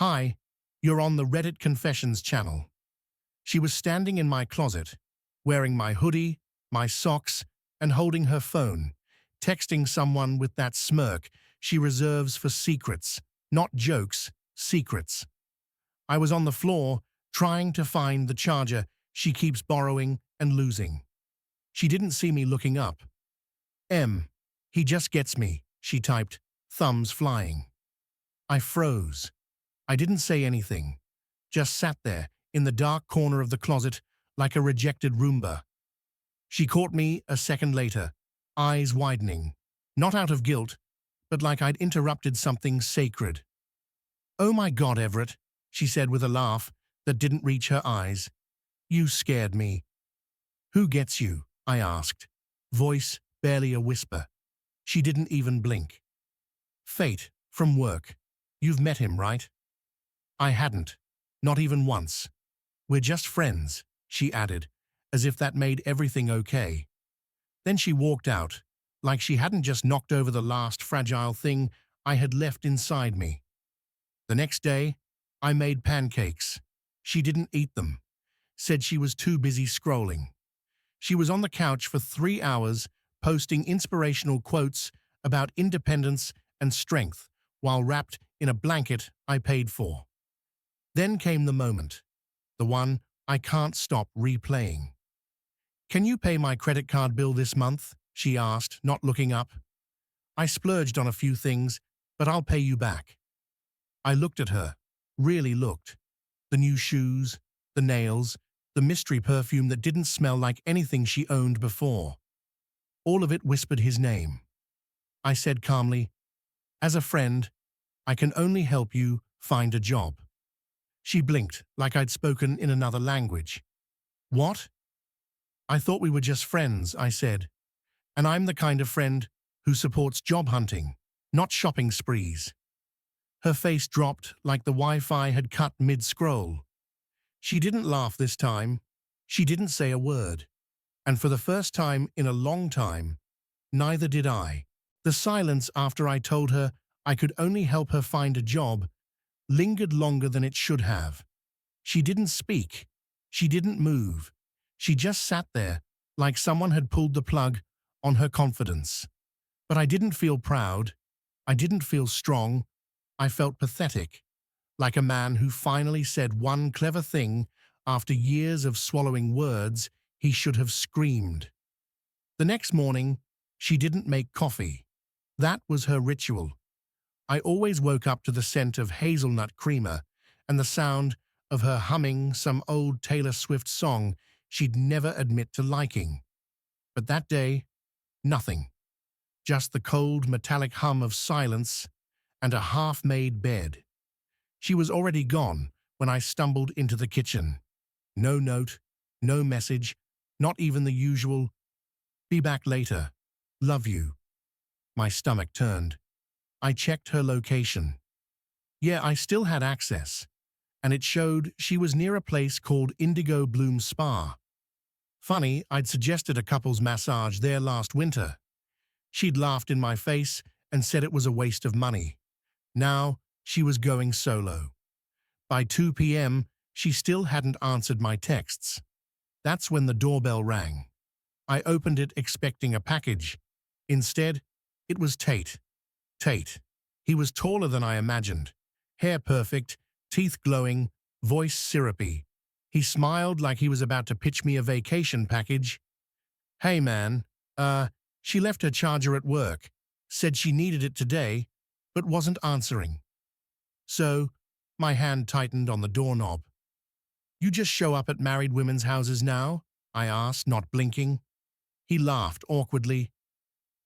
Hi, you're on the Reddit Confessions channel. She was standing in my closet, wearing my hoodie, my socks, and holding her phone, texting someone with that smirk she reserves for secrets, not jokes, secrets. I was on the floor, trying to find the charger she keeps borrowing and losing. She didn't see me looking up. He just gets me, she typed, thumbs flying. I froze. I didn't say anything, just sat there in the dark corner of the closet like a rejected Roomba. She caught me a second later, eyes widening, not out of guilt, but like I'd interrupted something sacred. "Oh my God, Everett," she said with a laugh that didn't reach her eyes. "You scared me." "Who gets you?" I asked, voice barely a whisper. She didn't even blink. "Fate, from work. You've met him, right?" I hadn't, not even once. "We're just friends," she added, as if that made everything okay. Then she walked out, like she hadn't just knocked over the last fragile thing I had left inside me. The next day, I made pancakes. She didn't eat them, said she was too busy scrolling. She was on the couch for 3 hours, posting inspirational quotes about independence and strength while wrapped in a blanket I paid for. Then came the moment, the one I can't stop replaying. "Can you pay my credit card bill this month?" she asked, not looking up. "I splurged on a few things, but I'll pay you back." I looked at her, really looked. The new shoes, the nails, the mystery perfume that didn't smell like anything she owned before. All of it whispered his name. I said calmly, "As a friend, I can only help you find a job." She blinked like I'd spoken in another language. "What?" "I thought we were just friends," I said. "And I'm the kind of friend who supports job hunting, not shopping sprees." Her face dropped like the Wi-Fi had cut mid-scroll. She didn't laugh this time. She didn't say a word. And for the first time in a long time, neither did I. The silence after I told her I could only help her find a job lingered longer than it should have. She didn't speak. She didn't move. She just sat there like someone had pulled the plug on her confidence. But I didn't feel proud. I didn't feel strong. I felt pathetic, like a man who finally said one clever thing after years of swallowing words he should have screamed. The next morning, she didn't make coffee. That was her ritual. I always woke up to the scent of hazelnut creamer and the sound of her humming some old Taylor Swift song she'd never admit to liking. But that day, nothing. Just the cold, metallic hum of silence and a half-made bed. She was already gone when I stumbled into the kitchen. No note, no message, not even the usual, "Be back later. Love you." My stomach turned. I checked her location. Yeah, I still had access, and it showed she was near a place called Indigo Bloom Spa. Funny, I'd suggested a couple's massage there last winter. She'd laughed in my face and said it was a waste of money. Now, she was going solo. By 2 p.m., she still hadn't answered my texts. That's when the doorbell rang. I opened it expecting a package. Instead, it was Tate. Tate. He was taller than I imagined. Hair perfect, teeth glowing, voice syrupy. He smiled like he was about to pitch me a vacation package. "Hey man, she left her charger at work, said she needed it today, but wasn't answering." So, my hand tightened on the doorknob. "You just show up at married women's houses now?" I asked, not blinking. He laughed awkwardly.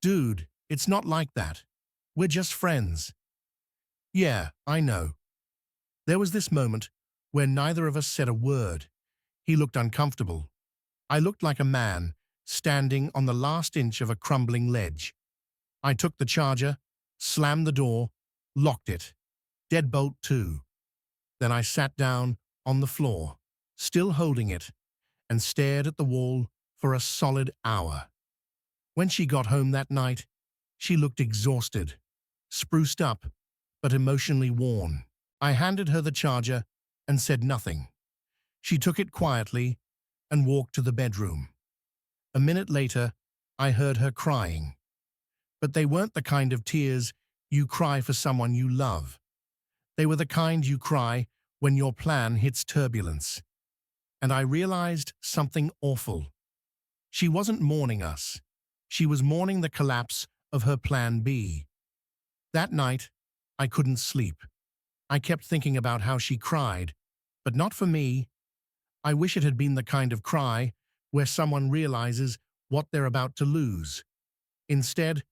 "Dude, it's not like that. We're just friends." "Yeah, I know." There was this moment where neither of us said a word. He looked uncomfortable. I looked like a man standing on the last inch of a crumbling ledge. I took the charger, slammed the door, locked it. Deadbolt too. Then I sat down on the floor, still holding it, and stared at the wall for a solid hour. When she got home that night, she looked exhausted, spruced up, but emotionally worn. I handed her the charger and said nothing. She took it quietly and walked to the bedroom. A minute later, I heard her crying. But they weren't the kind of tears you cry for someone you love. They were the kind you cry when your plan hits turbulence. And I realized something awful. She wasn't mourning us. She was mourning the collapse of her plan B. That night, I couldn't sleep. I kept thinking about how she cried, but not for me. I wish it had been the kind of cry where someone realizes what they're about to lose. Instead,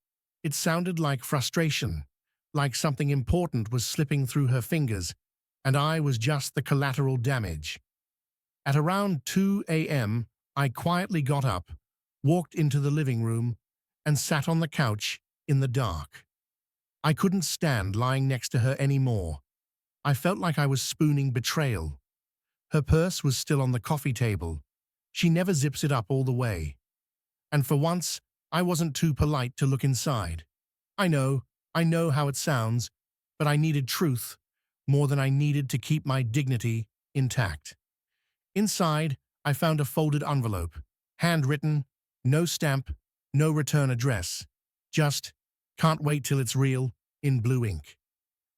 it sounded like frustration, like something important was slipping through her fingers, and I was just the collateral damage. At around 2 a.m., I quietly got up, walked into the living room, and sat on the couch in the dark. I couldn't stand lying next to her anymore. I felt like I was spooning betrayal. Her purse was still on the coffee table. She never zips it up all the way. And for once, I wasn't too polite to look inside. I know how it sounds, but I needed truth more than I needed to keep my dignity intact. Inside, I found a folded envelope, handwritten, no stamp, no return address, just, "Can't wait till it's real," in blue ink.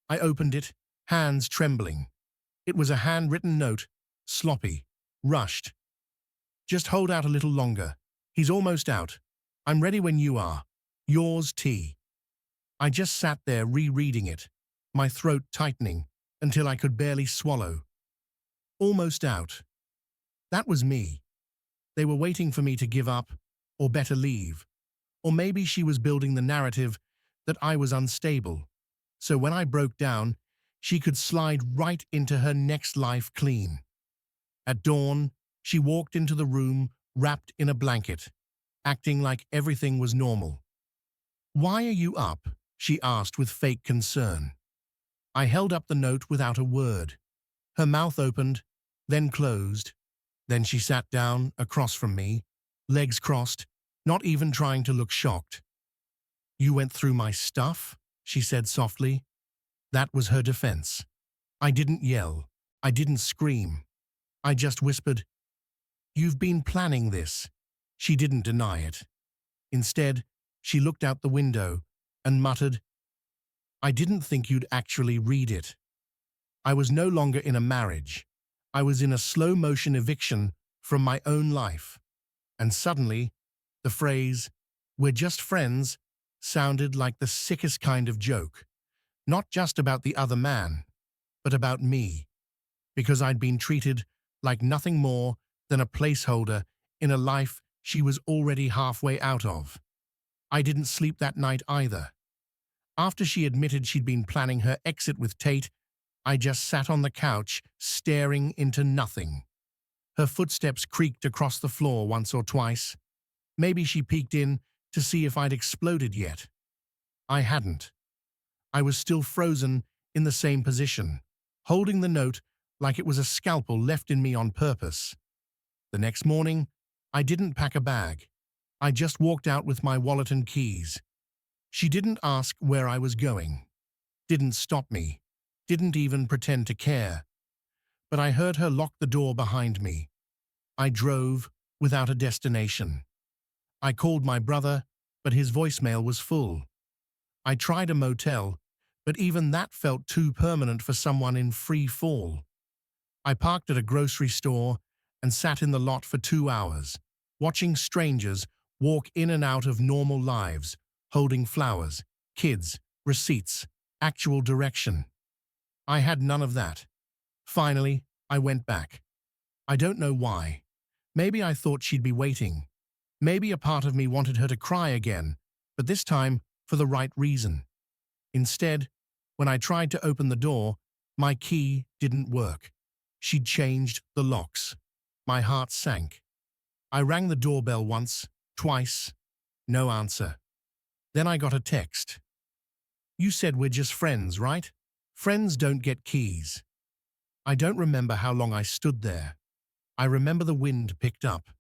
I opened it, hands trembling. It was a handwritten note, sloppy, rushed. "Just hold out a little longer. He's almost out. I'm ready when you are. Yours, T." I just sat there rereading it, my throat tightening until I could barely swallow. Almost out. That was me. They were waiting for me to give up, or better leave. Or maybe she was building the narrative that I was unstable. So when I broke down, she could slide right into her next life clean. At dawn, she walked into the room wrapped in a blanket, acting like everything was normal. "Why are you up?" she asked with fake concern. I held up the note without a word. Her mouth opened, then closed. Then she sat down across from me, legs crossed, not even trying to look shocked. "You went through my stuff?" she said softly. That was her defense. I didn't yell. I didn't scream. I just whispered, "You've been planning this." She didn't deny it. Instead, she looked out the window and muttered, "I didn't think you'd actually read it." I was no longer in a marriage. I was in a slow-motion eviction from my own life. And suddenly, the phrase, "We're just friends," sounded like the sickest kind of joke. Not just about the other man, but about me. Because I'd been treated like nothing more than a placeholder in a life she was already halfway out of. I didn't sleep that night either. After she admitted she'd been planning her exit with Tate, I just sat on the couch, staring into nothing. Her footsteps creaked across the floor once or twice. Maybe she peeked in to see if I'd exploded yet. I hadn't. I was still frozen in the same position, holding the note like it was a scalpel left in me on purpose. The next morning, I didn't pack a bag. I just walked out with my wallet and keys. She didn't ask where I was going, didn't stop me, didn't even pretend to care. But I heard her lock the door behind me. I drove without a destination. I called my brother, but his voicemail was full. I tried a motel, but even that felt too permanent for someone in free fall. I parked at a grocery store and sat in the lot for 2 hours, watching strangers walk in and out of normal lives, holding flowers, kids, receipts, actual direction. I had none of that. Finally, I went back. I don't know why. Maybe I thought she'd be waiting. Maybe a part of me wanted her to cry again, but this time for the right reason. Instead, when I tried to open the door, my key didn't work. She'd changed the locks. My heart sank. I rang the doorbell once, twice. No answer. Then I got a text. "You said we're just friends, right? Friends don't get keys." I don't remember how long I stood there. I remember the wind picked up.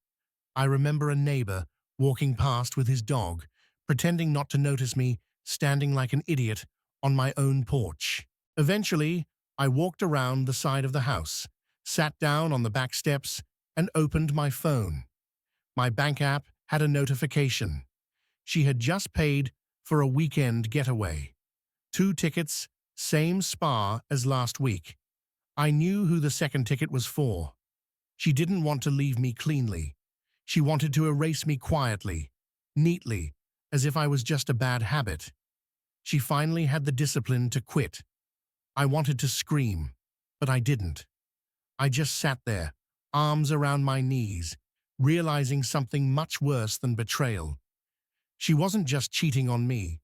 I remember a neighbor walking past with his dog, pretending not to notice me, standing like an idiot on my own porch. Eventually, I walked around the side of the house, sat down on the back steps, and opened my phone. My bank app had a notification. She had just paid for a weekend getaway. 2 tickets, same spa as last week. I knew who the second ticket was for. She didn't want to leave me cleanly. She wanted to erase me quietly, neatly, as if I was just a bad habit. She finally had the discipline to quit. I wanted to scream, but I didn't. I just sat there, arms around my knees, realizing something much worse than betrayal. She wasn't just cheating on me.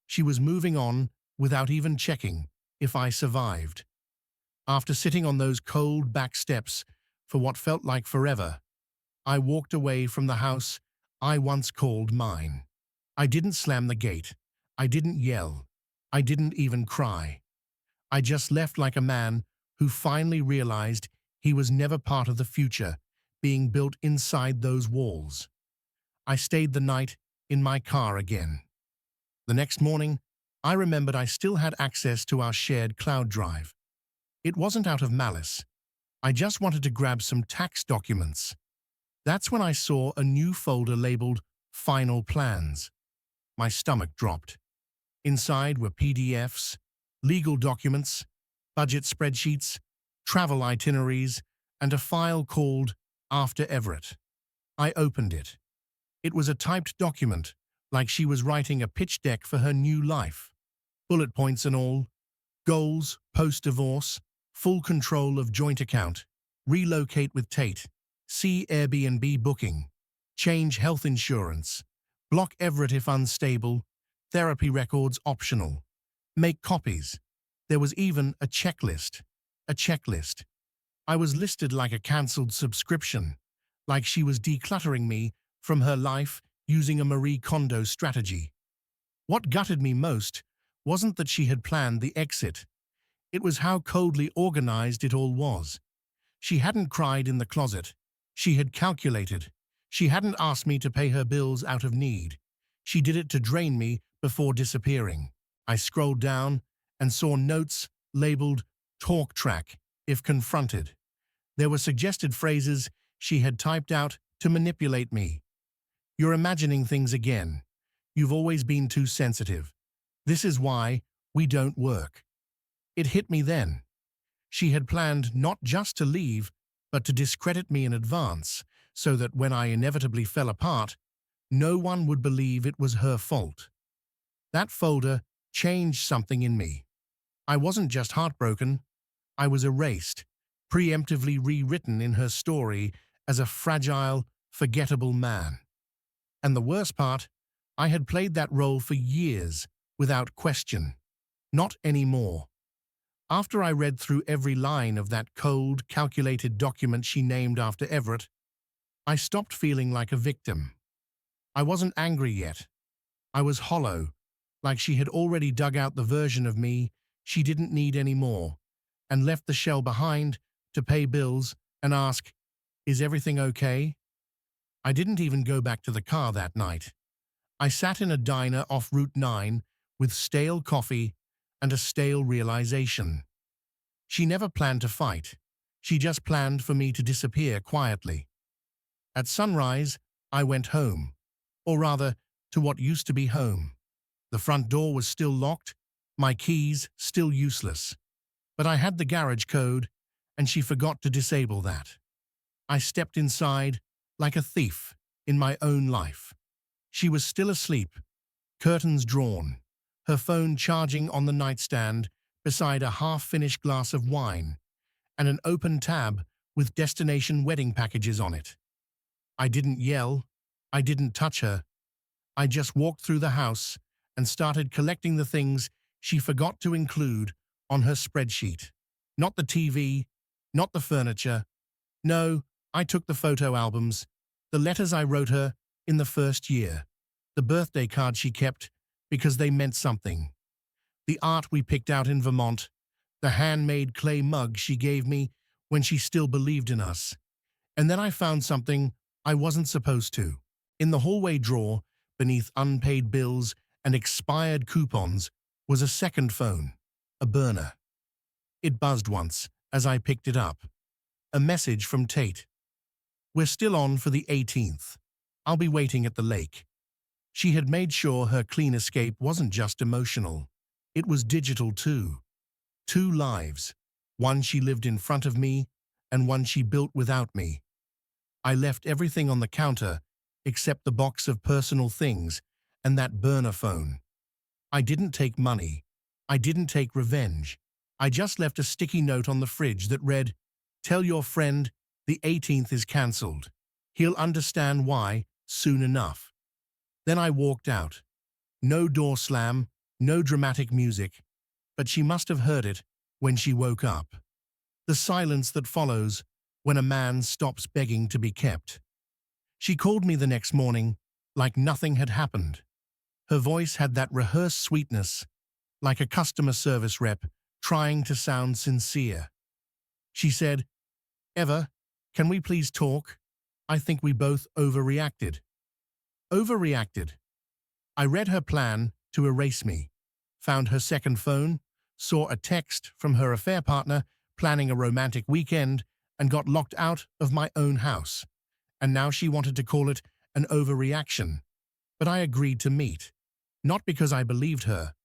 She was moving on without even checking if I survived. After sitting on those cold back steps for what felt like forever, I walked away from the house I once called mine. I didn't slam the gate. I didn't yell. I didn't even cry. I just left like a man who finally realized he was never part of the future being built inside those walls. I stayed the night in my car again. The next morning, I remembered I still had access to our shared cloud drive. It wasn't out of malice. I just wanted to grab some tax documents. That's when I saw a new folder labeled Final Plans. My stomach dropped. Inside were PDFs, legal documents, budget spreadsheets, travel itineraries, and a file called After Everett. I opened it. It was a typed document, like she was writing a pitch deck for her new life. Bullet points and all. Goals, post-divorce, full control of joint account, relocate with Tate, see Airbnb booking, change health insurance, block Everett if unstable, therapy records optional, make copies. There was even a checklist. A checklist. I was listed like a cancelled subscription, like she was decluttering me from her life using a Marie Kondo strategy. What gutted me most wasn't that she had planned the exit. It was how coldly organized it all was. She hadn't cried in the closet. She had calculated. She hadn't asked me to pay her bills out of need. She did it to drain me before disappearing. I scrolled down and saw notes labeled talk track if confronted. There were suggested phrases she had typed out to manipulate me. You're imagining things again. You've always been too sensitive. This is why we don't work. It hit me then. She had planned not just to leave, but to discredit me in advance, so that when I inevitably fell apart, no one would believe it was her fault. That folder changed something in me. I wasn't just heartbroken. I was erased, preemptively rewritten in her story as a fragile, forgettable man. And the worst part, I had played that role for years without question. Not anymore. After I read through every line of that cold, calculated document she named after Everett, I stopped feeling like a victim. I wasn't angry yet. I was hollow, like she had already dug out the version of me she didn't need anymore, and left the shell behind to pay bills and ask, "Is everything okay?" I didn't even go back to the car that night. I sat in a diner off Route 9 with stale coffee and a stale realization. She never planned to fight. She just planned for me to disappear quietly. At sunrise, I went home, or rather, to what used to be home. The front door was still locked, my keys still useless. But I had the garage code, and she forgot to disable that. I stepped inside like a thief in my own life. She was still asleep, curtains drawn, her phone charging on the nightstand beside a half-finished glass of wine, and an open tab with destination wedding packages on it. I didn't yell. I didn't touch her. I just walked through the house and started collecting the things she forgot to include on her spreadsheet. Not the TV, not the furniture. No, I took the photo albums, the letters I wrote her in the first year, the birthday cards she kept because they meant something, the art we picked out in Vermont, the handmade clay mug she gave me when she still believed in us. And then I found something I wasn't supposed to. In the hallway drawer, beneath unpaid bills and expired coupons, was a second phone, a burner. It buzzed once as I picked it up. A message from Tate. "We're still on for the 18th. I'll be waiting at the lake." She had made sure her clean escape wasn't just emotional. It was digital too. 2 lives. One she lived in front of me, and one she built without me. I left everything on the counter except the box of personal things and that burner phone. I didn't take money. I didn't take revenge. I just left a sticky note on the fridge that read, "Tell your friend the 18th is cancelled. He'll understand why soon enough." Then I walked out. No door slam, no dramatic music, but she must have heard it when she woke up. The silence that follows when a man stops begging to be kept. She called me the next morning like nothing had happened. Her voice had that rehearsed sweetness, like a customer service rep trying to sound sincere. She said, "Eva, can we please talk? I think we both overreacted." Overreacted. I read her plan to erase me, found her second phone, saw a text from her affair partner planning a romantic weekend, and got locked out of my own house. And now she wanted to call it an overreaction. But I agreed to meet. Not because I believed her.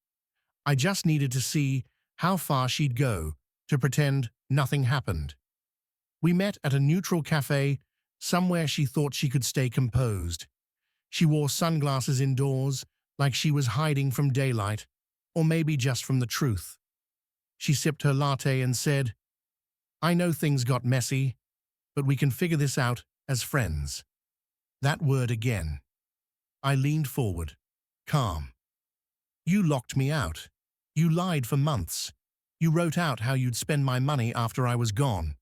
I just needed to see how far she'd go to pretend nothing happened. We met at a neutral cafe, somewhere she thought she could stay composed. She wore sunglasses indoors, like she was hiding from daylight, or maybe just from the truth. She sipped her latte and said, "I know things got messy, but we can figure this out as friends." That word again. I leaned forward, calm. "You locked me out. You lied for months. You wrote out how you'd spend my money after I was gone,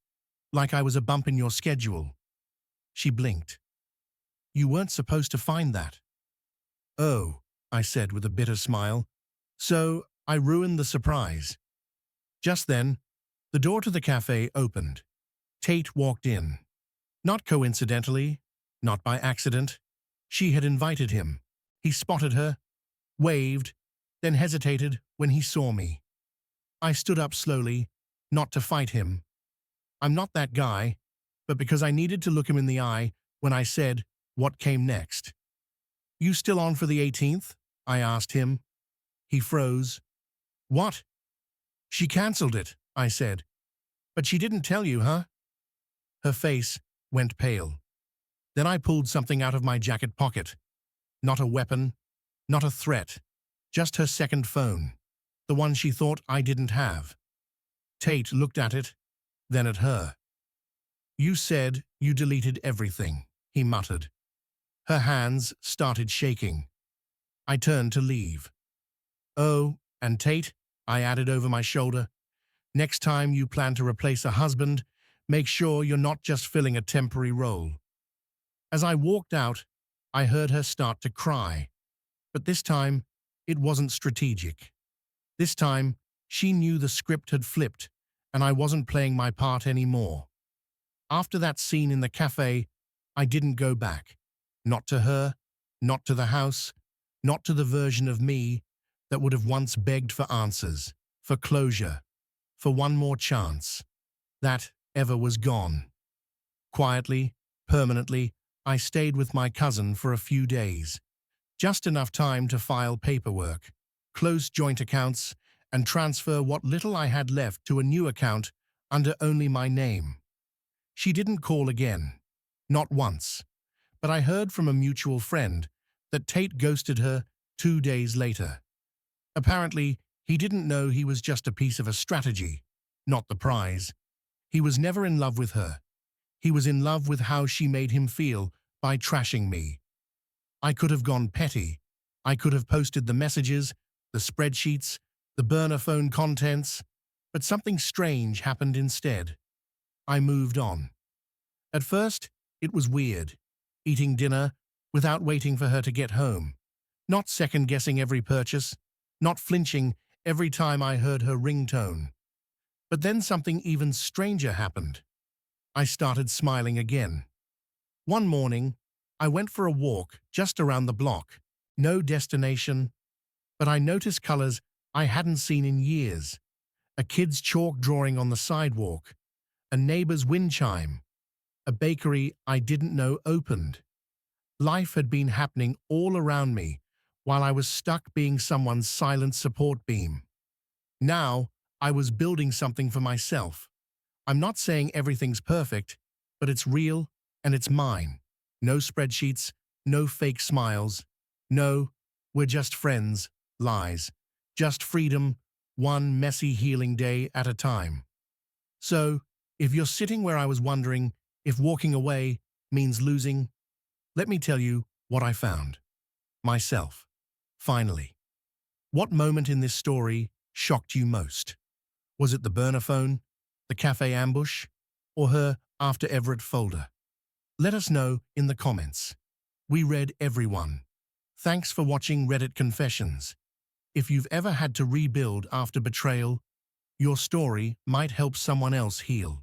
like I was a bump in your schedule." She blinked. "You weren't supposed to find that." "Oh," I said with a bitter smile. "So I ruined the surprise." Just then, the door to the cafe opened. Tate walked in. Not coincidentally, not by accident. She had invited him. He spotted her, waved, then hesitated when he saw me. I stood up slowly, not to fight him. I'm not that guy, but because I needed to look him in the eye when I said what came next. "You still on for the 18th?" I asked him. He froze. "What?" "She cancelled it," I said. "But she didn't tell you, huh?" Her face went pale. Then I pulled something out of my jacket pocket. Not a weapon, not a threat, just her second phone, the one she thought I didn't have. Tate looked at it, then at her. "You said you deleted everything," he muttered. Her hands started shaking. I turned to leave. "Oh, and Tate," I added over my shoulder, "next time you plan to replace a husband, make sure you're not just filling a temporary role." As I walked out, I heard her start to cry. But this time, it wasn't strategic. This time, she knew the script had flipped, and I wasn't playing my part anymore. After that scene in the cafe, I didn't go back. Not to her, not to the house, not to the version of me that would have once begged for answers, for closure, for one more chance. That ever was gone. Quietly, permanently, I stayed with my cousin for a few days. Just enough time to file paperwork, close joint accounts, and transfer what little I had left to a new account under only my name. She didn't call again. Not once. But I heard from a mutual friend that Tate ghosted her 2 days later. Apparently, he didn't know he was just a piece of a strategy, not the prize. He was never in love with her. He was in love with how she made him feel by trashing me. I could have gone petty. I could have posted the messages, the spreadsheets, the burner phone contents, but something strange happened instead. I moved on. At first, it was weird, eating dinner without waiting for her to get home, not second-guessing every purchase, not flinching every time I heard her ringtone. But then something even stranger happened. I started smiling again. One morning, I went for a walk just around the block, no destination, but I noticed colors I hadn't seen in years. a kid's chalk drawing on the sidewalk, a neighbor's wind chime, a bakery I didn't know opened. Life had been happening all around me while I was stuck being someone's silent support beam. Now, I was building something for myself. I'm not saying everything's perfect, but it's real and it's mine. No spreadsheets, no fake smiles. No, we're just friends, lies. Just freedom, one messy healing day at a time. So, if you're sitting where I was wondering if walking away means losing, let me tell you what I found. Myself. Finally. What moment in this story shocked you most? Was it the burner phone, the cafe ambush, or her After Everett folder? Let us know in the comments. We read every one. Thanks for watching Reddit Confessions. If you've ever had to rebuild after betrayal, your story might help someone else heal.